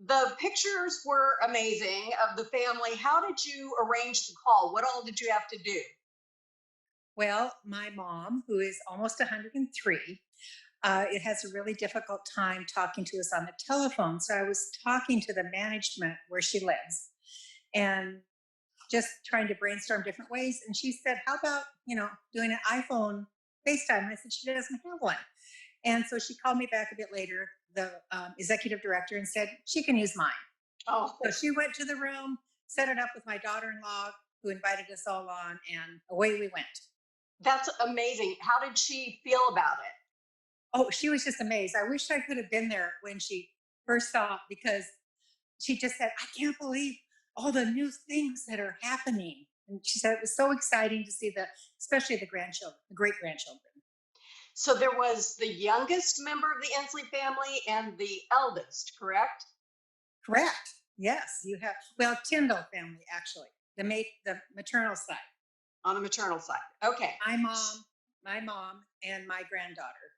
The pictures were amazing of the family. How did you arrange the call? What all did you have to do? Well, my mom, who is almost 103, it has a really difficult time talking to us on the telephone. So I was talking to the management where she lives and just trying to brainstorm different ways. And she said, "How about, doing an iPhone FaceTime?" I said, "She doesn't have one." And so she called me back a bit later, the executive director, and said, "She can use mine." So Oh, she went to the room, set it up with my daughter in law, who invited us all on, and away we went. that's amazing. How did she feel about it? Oh, she was just amazed. I wish I could have been there when she first saw it because she just said, "I can't believe all the new things that are happening." And she said it was so exciting to see especially the grandchildren, the great grandchildren. So there was the youngest member of the Inslee family and the eldest, correct? Correct. Yes, you have. Well, Tyndall family, actually, the maternal side. On the maternal side. Okay. My mom, my mom, and my granddaughter.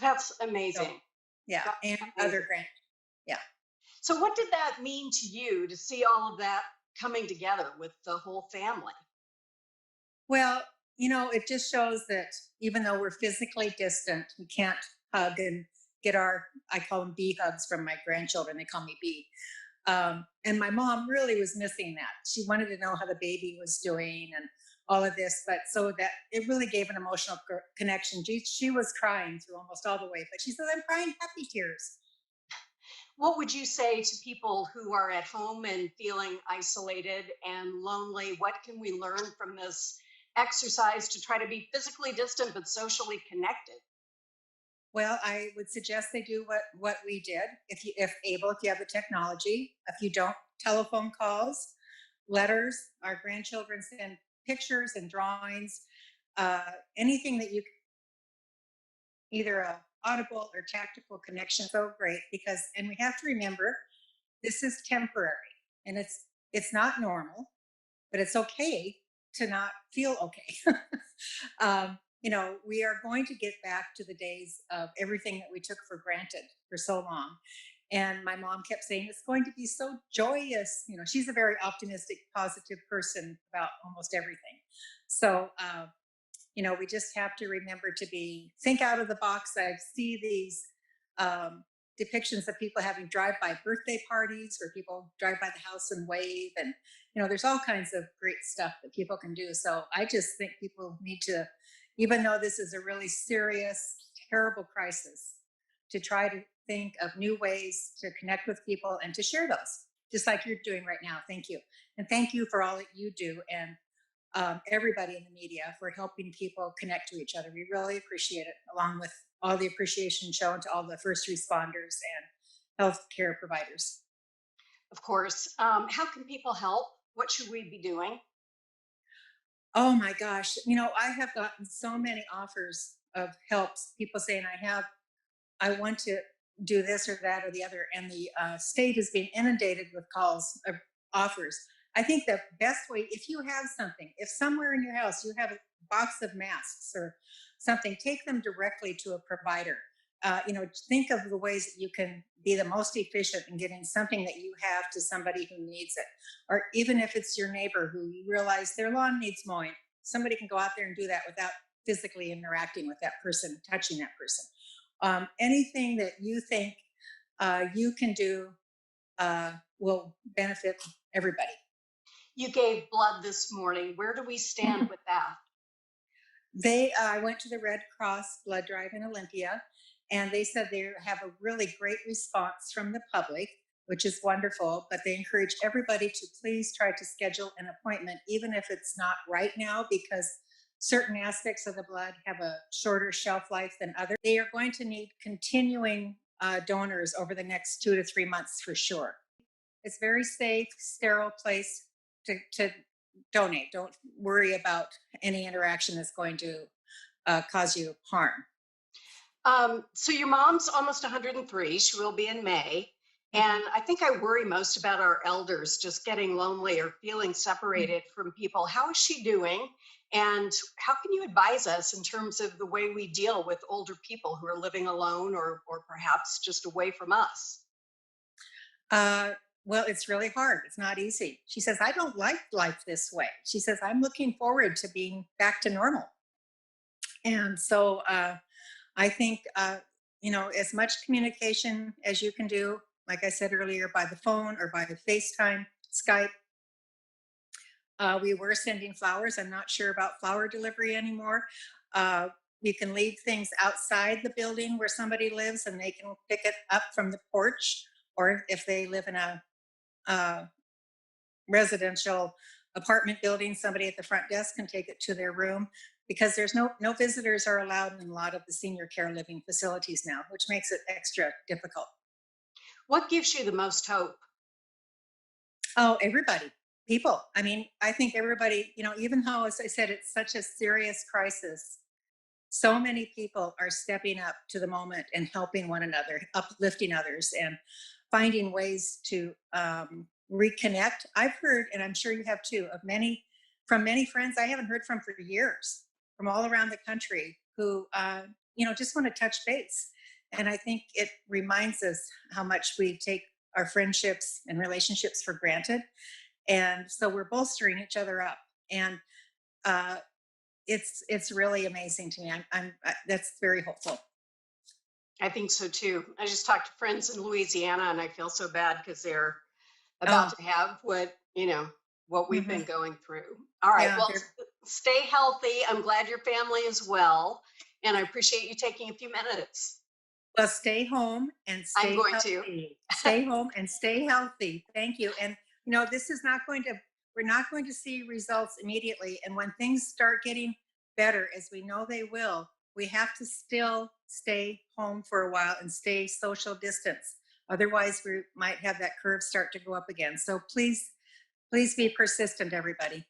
That's So, amazing. yeah, That's and other amazing. yeah. So what did that mean to you to see all of that coming together with the whole family? Well, it just shows that even though we're physically distant, we can't hug and get I call them bee hugs from my grandchildren. They call me Bee. And my mom really was missing that. She wanted to know how the baby was doing and all of this, but so that it really gave an emotional connection. She was crying through almost all the way, but she said, "I'm crying happy tears." What would you say to people who are at home and feeling isolated and lonely? What can we learn from this exercise to try to be physically distant but socially connected? Well, I would suggest they do what we did, if able, if you have the technology. If you don't, telephone calls, letters. Our grandchildren send pictures and drawings, anything that you either a audible or tactical connection. So great because, and we have to remember, this is temporary, and it's not normal, but it's okay to not feel okay. We are going to get back to the days of everything that we took for granted for so long. And my mom kept saying, "It's going to be so joyous." She's a very optimistic, positive person about almost everything. So, we just have to remember to think out of the box. I see these um, depictions of people having drive-by birthday parties where people drive by the house and wave, and there's all kinds of great stuff that people can do. So I just think people need to, even though this is a really serious, terrible crisis, to try to think of new ways to connect with people and to share those, just like you're doing right now. Thank you, and thank you for all that you do, and everybody in the media for helping people connect to each other. We really appreciate it, along with all the appreciation shown to all the first responders and healthcare providers. Of course. How can people help? What should we be doing? Oh my gosh, I have gotten so many offers of helps. People saying, I want to do this or that or the other, and the state is being inundated with calls of offers. I think the best way, if you have something, if somewhere in your house you have a box of masks or something, take them directly to a provider. Think of the ways that you can be the most efficient in getting something that you have to somebody who needs it. Or even if it's your neighbor who you realize their lawn needs mowing, somebody can go out there and do that without physically interacting with that person, touching that person. Anything that you think you can do will benefit everybody. You gave blood this morning. Where do we stand with that? I went to the Red Cross blood drive in Olympia, and they said they have a really great response from the public, which is wonderful. But they encourage everybody to please try to schedule an appointment, even if it's not right now, because certain aspects of the blood have a shorter shelf life than others. They are going to need continuing donors over the next 2 to 3 months for sure. It's very safe, sterile place to donate. Don't worry about any interaction that's going to cause you harm. So your mom's almost 103. She will be in May. And I think I worry most about our elders just getting lonely or feeling Mhm. separated from people. How is she doing? And how can you advise us in terms of the way we deal with older people who are living alone or perhaps just away from us? Uh, well, it's really hard. It's not easy. She says, I don't like life this way. She says, I'm looking forward to being back to normal. And so I think, as much communication as you can do, like I said earlier, by the phone or by FaceTime, Skype. We were sending flowers. I'm not sure about flower delivery anymore. You can leave things outside the building where somebody lives and they can pick it up from the porch. Or if they live in a uh, residential apartment building, somebody at the front desk can take it to their room, because there's no visitors are allowed in a lot of the senior care living facilities now, which makes it extra difficult. What gives you the most hope? Oh, everybody, people. I mean, I think everybody, even though, as I said, it's such a serious crisis, so many people are stepping up to the moment and helping one another, uplifting others, and finding ways to reconnect. I've heard, and I'm sure you have too, of many friends I haven't heard from for years, from all around the country, who just want to touch base. And I think it reminds us how much we take our friendships and relationships for granted, and so we're bolstering each other up. And uh, it's really amazing to me. That's very hopeful. I think so too. I just talked to friends in Louisiana and I feel so bad because they're about Oh, to have what we've been mhm. going through. All right. Yeah. Well, stay healthy. I'm glad your family is well. And I appreciate you taking a few minutes. Well, stay home and I'm stay going to. healthy. Stay home and stay healthy. Thank you. And this is not going to. We're not going to see results immediately. And when things start getting better, as we know they will, we have to still stay home for a while and stay social distance. Otherwise, we might have that curve start to go up again. So please be persistent, everybody.